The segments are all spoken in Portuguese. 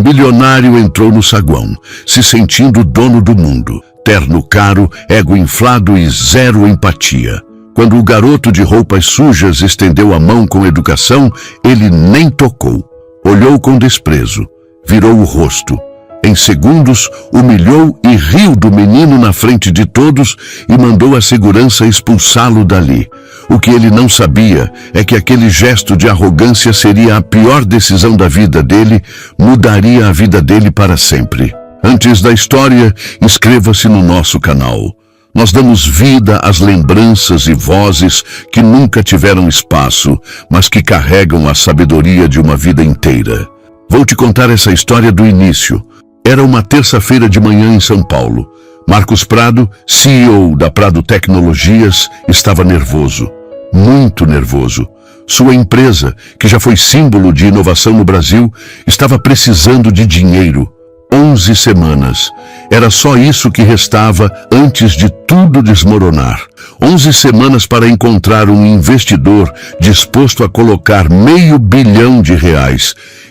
milionário entrou no saguão, se sentindo dono do mundo. Terno caro, ego inflado e zero empatia. Quando o garoto de roupas sujas estendeu a mão com educação, ele nem tocou. Olhou com desprezo, virou o rosto. Em segundos, humilhou e riu do menino na frente de todos e mandou a segurança expulsá-lo dali. O que ele não sabia é que aquele gesto de arrogância seria a pior decisão da vida dele, mudaria a vida dele para sempre. Antes da história, inscreva-se no nosso canal. Nós damos vida às lembranças e vozes que nunca tiveram espaço, mas que carregam a sabedoria de uma vida inteira. Vou te contar essa história do início. Era uma terça-feira de manhã em São Paulo. Marcos Prado, CEO da Prado Tecnologias, estava nervoso. Muito nervoso. Sua empresa, que já foi símbolo de inovação no Brasil, estava precisando de dinheiro. 11 semanas. Era só isso que restava antes de tudo desmoronar. 11 semanas para encontrar um investidor disposto a colocar R$500 milhão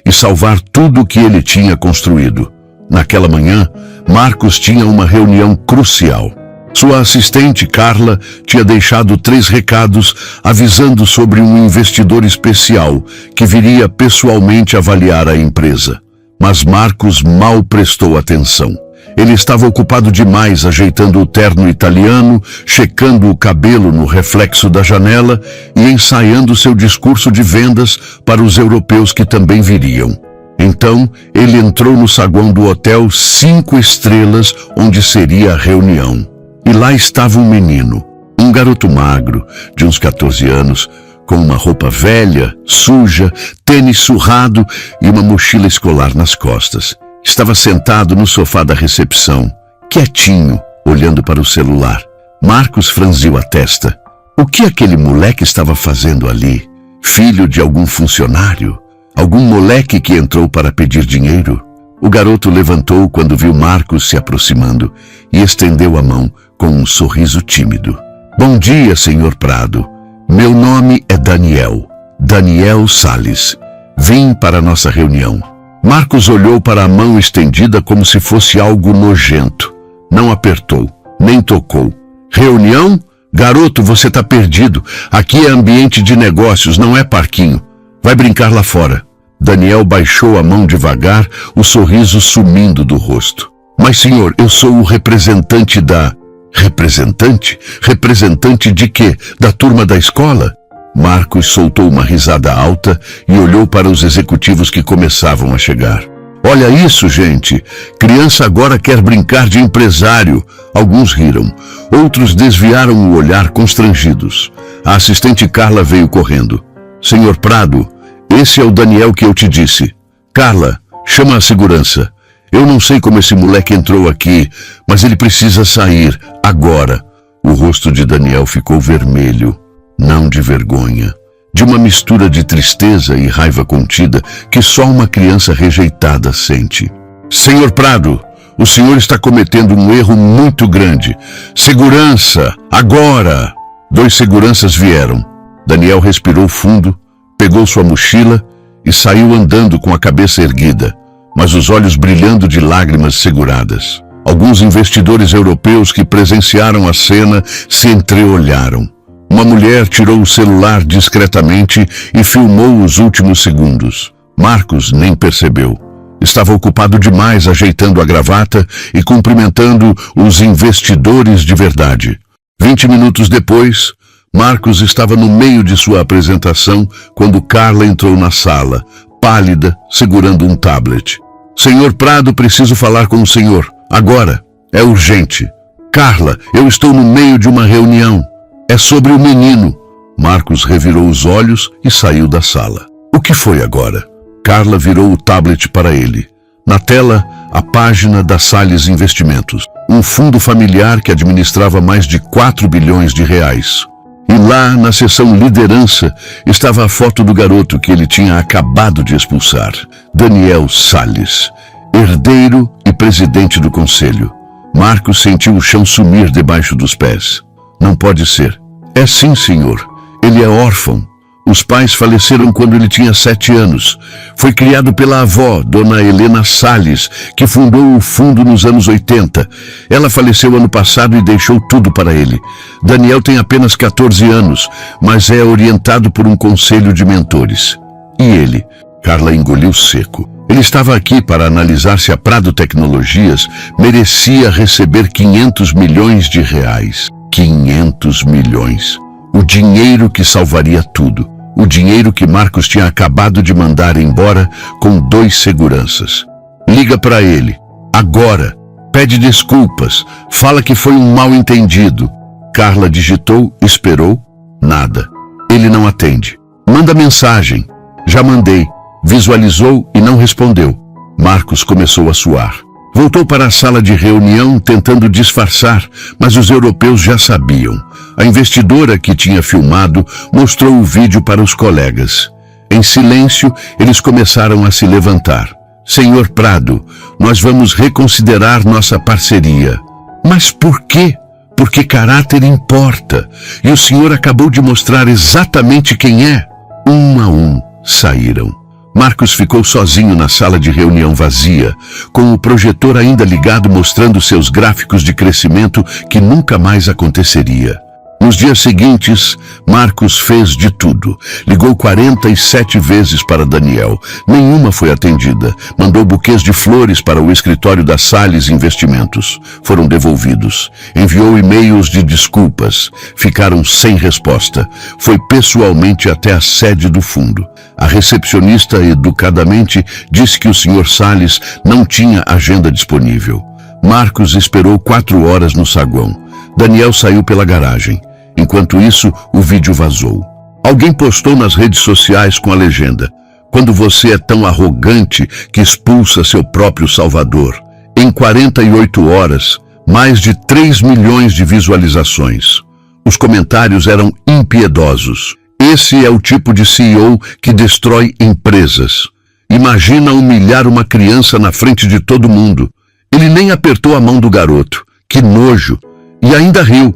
e salvar tudo o que ele tinha construído. Naquela manhã, Marcos tinha uma reunião crucial. Sua assistente, Carla, tinha deixado 3 recados avisando sobre um investidor especial que viria pessoalmente avaliar a empresa. Mas Marcos mal prestou atenção. Ele estava ocupado demais ajeitando o terno italiano, checando o cabelo no reflexo da janela e ensaiando seu discurso de vendas para os europeus que também viriam. Então, ele entrou no saguão do hotel 5 estrelas onde seria a reunião. E lá estava um menino, um garoto magro, de uns 14 anos, com uma roupa velha, suja, tênis surrado e uma mochila escolar nas costas. Estava sentado no sofá da recepção, quietinho, olhando para o celular. Marcos franziu a testa. O que aquele moleque estava fazendo ali? Filho de algum funcionário? Algum moleque que entrou para pedir dinheiro? O garoto levantou quando viu Marcos se aproximando e estendeu a mão com um sorriso tímido. Bom dia, senhor Prado. Meu nome é Daniel Salles. Vim para a nossa reunião. Marcos olhou para a mão estendida como se fosse algo nojento. Não apertou, nem tocou. Reunião? Garoto, você está perdido. Aqui é ambiente de negócios, não é parquinho. Vai brincar lá fora. Daniel baixou a mão devagar, o sorriso sumindo do rosto. Mas, senhor, eu sou o representante da... Representante? Representante de quê? Da turma da escola? Marcos soltou uma risada alta e olhou para os executivos que começavam a chegar. Olha isso, gente! Criança agora quer brincar de empresário. Alguns riram. Outros desviaram o olhar constrangidos. A assistente Carla veio correndo. Senhor Prado, esse é o Daniel que eu te disse. Carla, chama a segurança. Eu não sei como esse moleque entrou aqui, mas ele precisa sair, agora. O rosto de Daniel ficou vermelho, não de vergonha, de uma mistura de tristeza e raiva contida que só uma criança rejeitada sente. Senhor Prado, o senhor está cometendo um erro muito grande. Segurança, agora! 2 seguranças vieram. Daniel respirou fundo, pegou sua mochila e saiu andando com a cabeça erguida, mas os olhos brilhando de lágrimas seguradas. Alguns investidores europeus que presenciaram a cena se entreolharam. Uma mulher tirou o celular discretamente e filmou os últimos segundos. Marcos nem percebeu. Estava ocupado demais ajeitando a gravata e cumprimentando os investidores de verdade. 20 minutos depois, Marcos estava no meio de sua apresentação quando Carla entrou na sala, pálida, segurando um tablet. Senhor Prado, preciso falar com o senhor. Agora. É urgente. Carla, eu estou no meio de uma reunião. É sobre o menino. Marcos revirou os olhos e saiu da sala. O que foi agora? Carla virou o tablet para ele. Na tela, a página da Salles Investimentos. Um fundo familiar que administrava mais de 4 bilhões de reais. E lá, na seção liderança, estava a foto do garoto que ele tinha acabado de expulsar. Daniel Salles, herdeiro e presidente do conselho. Marcos sentiu o chão sumir debaixo dos pés. Não pode ser. É sim, senhor. Ele é órfão. Os pais faleceram quando ele tinha 7 anos. Foi criado pela avó, Dona Helena Salles, que fundou o fundo nos anos 80. Ela faleceu ano passado e deixou tudo para ele. Daniel tem apenas 14 anos, mas é orientado por um conselho de mentores. E ele? Carla engoliu seco. Ele estava aqui para analisar se a Prado Tecnologias merecia receber 500 milhões de reais. 500 milhões. O dinheiro que salvaria tudo. O dinheiro que Marcos tinha acabado de mandar embora com 2 seguranças. Liga para ele. Agora. Pede desculpas. Fala que foi um mal-entendido. Carla digitou, esperou. Nada. Ele não atende. Manda mensagem. Já mandei. Visualizou e não respondeu. Marcos começou a suar. Voltou para a sala de reunião tentando disfarçar, mas os europeus já sabiam. A investidora que tinha filmado mostrou o vídeo para os colegas. Em silêncio, eles começaram a se levantar. Senhor Prado, nós vamos reconsiderar nossa parceria. Mas por quê? Porque caráter importa. E o senhor acabou de mostrar exatamente quem é. Um a um, saíram. Marcos ficou sozinho na sala de reunião vazia, com o projetor ainda ligado mostrando seus gráficos de crescimento que nunca mais aconteceria. Nos dias seguintes, Marcos fez de tudo. Ligou 47 vezes para Daniel. Nenhuma foi atendida. Mandou buquês de flores para o escritório da Salles Investimentos. Foram devolvidos. Enviou e-mails de desculpas. Ficaram sem resposta. Foi pessoalmente até a sede do fundo. A recepcionista, educadamente, disse que o Sr. Salles não tinha agenda disponível. Marcos esperou 4 horas no saguão. Daniel saiu pela garagem. Enquanto isso, o vídeo vazou. Alguém postou nas redes sociais com a legenda: quando você é tão arrogante que expulsa seu próprio salvador. Em 48 horas, mais de 3 milhões de visualizações. Os comentários eram impiedosos. Esse é o tipo de CEO que destrói empresas. Imagina humilhar uma criança na frente de todo mundo. Ele nem apertou a mão do garoto. Que nojo! E ainda riu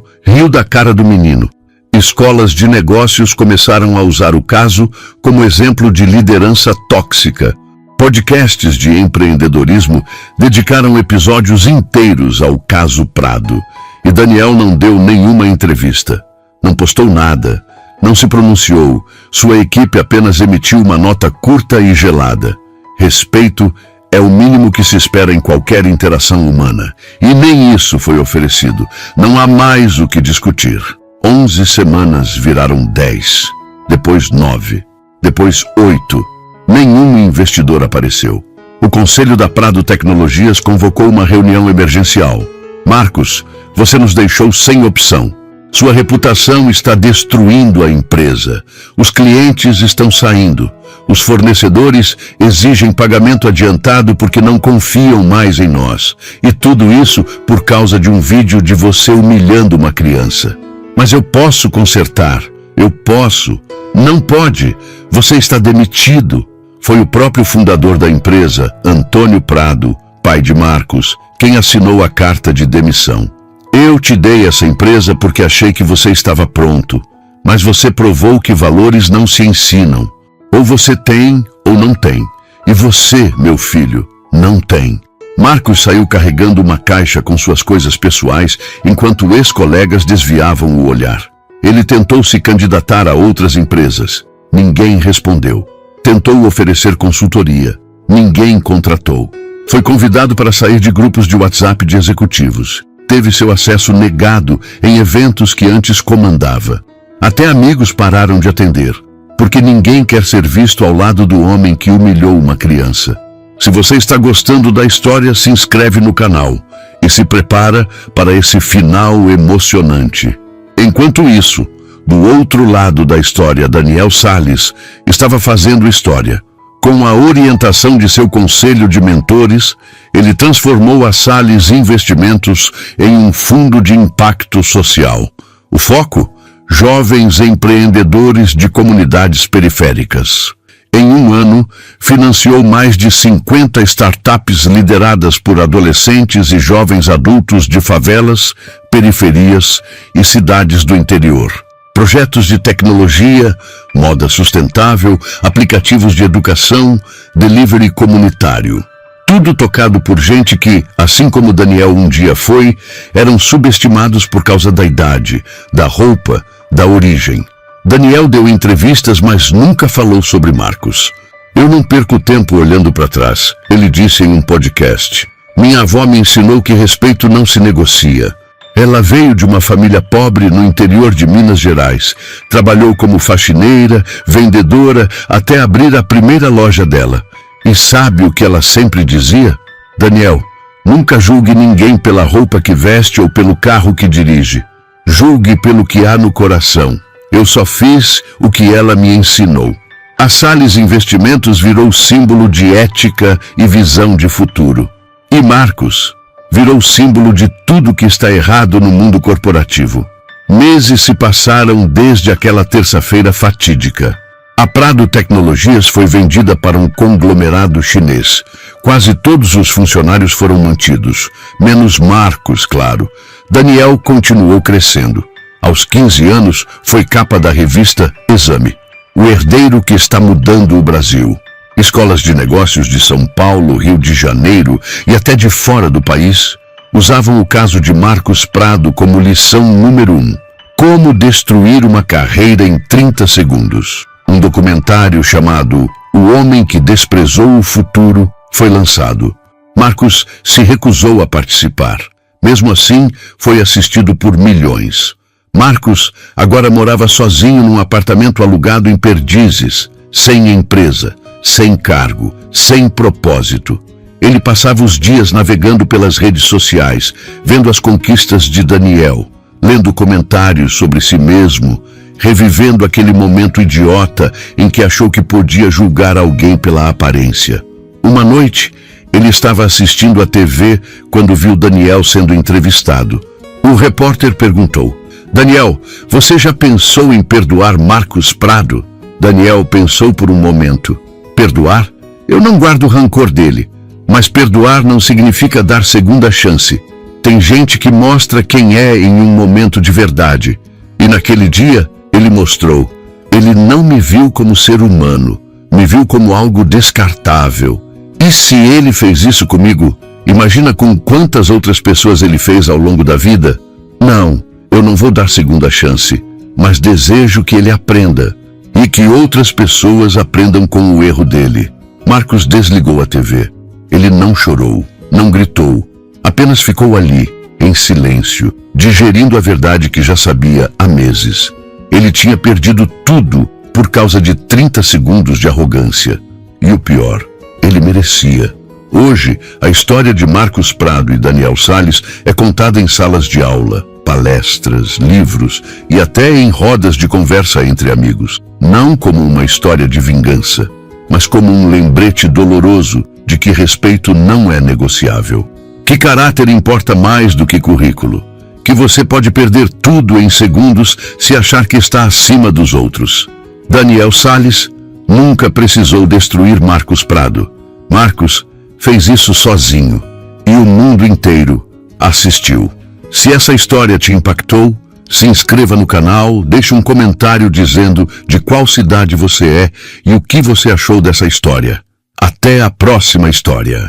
da cara do menino. Escolas de negócios começaram a usar o caso como exemplo de liderança tóxica. Podcasts de empreendedorismo dedicaram episódios inteiros ao caso Prado. E Daniel não deu nenhuma entrevista. Não postou nada. Não se pronunciou. Sua equipe apenas emitiu uma nota curta e gelada. Respeito é o mínimo que se espera em qualquer interação humana. E nem isso foi oferecido. Não há mais o que discutir. 11 semanas viraram 10. Depois 9. Depois 8. Nenhum investidor apareceu. O Conselho da Prado Tecnologias convocou uma reunião emergencial. Marcos, você nos deixou sem opção. Sua reputação está destruindo a empresa. Os clientes estão saindo. Os fornecedores exigem pagamento adiantado porque não confiam mais em nós. E tudo isso por causa de um vídeo de você humilhando uma criança. Mas eu posso consertar. Eu posso. Não pode. Você está demitido. Foi o próprio fundador da empresa, Antônio Prado, pai de Marcos, quem assinou a carta de demissão. Eu te dei essa empresa porque achei que você estava pronto. Mas você provou que valores não se ensinam. Ou você tem ou não tem. E você, meu filho, não tem. Marcos saiu carregando uma caixa com suas coisas pessoais enquanto ex-colegas desviavam o olhar. Ele tentou se candidatar a outras empresas. Ninguém respondeu. Tentou oferecer consultoria. Ninguém contratou. Foi convidado para sair de grupos de WhatsApp de executivos. Teve seu acesso negado em eventos que antes comandava. Até amigos pararam de atender, porque ninguém quer ser visto ao lado do homem que humilhou uma criança. Se você está gostando da história, se inscreve no canal e se prepara para esse final emocionante. Enquanto isso, do outro lado da história, Daniel Salles estava fazendo história. Com a orientação de seu conselho de mentores, ele transformou a Salles Investimentos em um fundo de impacto social. O foco? Jovens empreendedores de comunidades periféricas. Em um ano, financiou mais de 50 startups lideradas por adolescentes e jovens adultos de favelas, periferias e cidades do interior. Projetos de tecnologia, moda sustentável, aplicativos de educação, delivery comunitário. Tudo tocado por gente que, assim como Daniel um dia foi, eram subestimados por causa da idade, da roupa, da origem. Daniel deu entrevistas, mas nunca falou sobre Marcos. Eu não perco tempo olhando para trás, ele disse em um podcast. Minha avó me ensinou que respeito não se negocia. Ela veio de uma família pobre no interior de Minas Gerais. Trabalhou como faxineira, vendedora, até abrir a primeira loja dela. E sabe o que ela sempre dizia? Daniel, nunca julgue ninguém pela roupa que veste ou pelo carro que dirige. Julgue pelo que há no coração. Eu só fiz o que ela me ensinou. A Salles Investimentos virou símbolo de ética e visão de futuro. E Marcos virou símbolo de tudo que está errado no mundo corporativo. Meses se passaram desde aquela terça-feira fatídica. A Prado Tecnologias foi vendida para um conglomerado chinês. Quase todos os funcionários foram mantidos, menos Marcos, claro. Daniel continuou crescendo. Aos 15 anos, foi capa da revista Exame, o herdeiro que está mudando o Brasil. Escolas de negócios de São Paulo, Rio de Janeiro e até de fora do país usavam o caso de Marcos Prado como lição número 1. Como destruir uma carreira em 30 segundos. Um documentário chamado O Homem que Desprezou o Futuro foi lançado. Marcos se recusou a participar. Mesmo assim, foi assistido por milhões. Marcos agora morava sozinho num apartamento alugado em Perdizes, sem empresa, sem cargo, sem propósito. Ele passava os dias navegando pelas redes sociais, vendo as conquistas de Daniel, lendo comentários sobre si mesmo, revivendo aquele momento idiota em que achou que podia julgar alguém pela aparência. Uma noite, ele estava assistindo à TV quando viu Daniel sendo entrevistado. O repórter perguntou: Daniel, você já pensou em perdoar Marcos Prado? Daniel pensou por um momento. Perdoar? Eu não guardo rancor dele. Mas perdoar não significa dar segunda chance. Tem gente que mostra quem é em um momento de verdade. E naquele dia, ele mostrou. Ele não me viu como ser humano. Me viu como algo descartável. E se ele fez isso comigo, imagina com quantas outras pessoas ele fez ao longo da vida? Não, eu não vou dar segunda chance. Mas desejo que ele aprenda. E que outras pessoas aprendam com o erro dele. Marcos desligou a TV. Ele não chorou, não gritou. Apenas ficou ali, em silêncio, digerindo a verdade que já sabia há meses. Ele tinha perdido tudo por causa de 30 segundos de arrogância. E o pior, ele merecia. Hoje, a história de Marcos Prado e Daniel Salles é contada em salas de aula, palestras, livros e até em rodas de conversa entre amigos. Não como uma história de vingança, mas como um lembrete doloroso de que respeito não é negociável. Que caráter importa mais do que currículo. Que você pode perder tudo em segundos se achar que está acima dos outros. Daniel Salles nunca precisou destruir Marcos Prado. Marcos fez isso sozinho e o mundo inteiro assistiu. Se essa história te impactou, se inscreva no canal, deixe um comentário dizendo de qual cidade você é e o que você achou dessa história. Até a próxima história.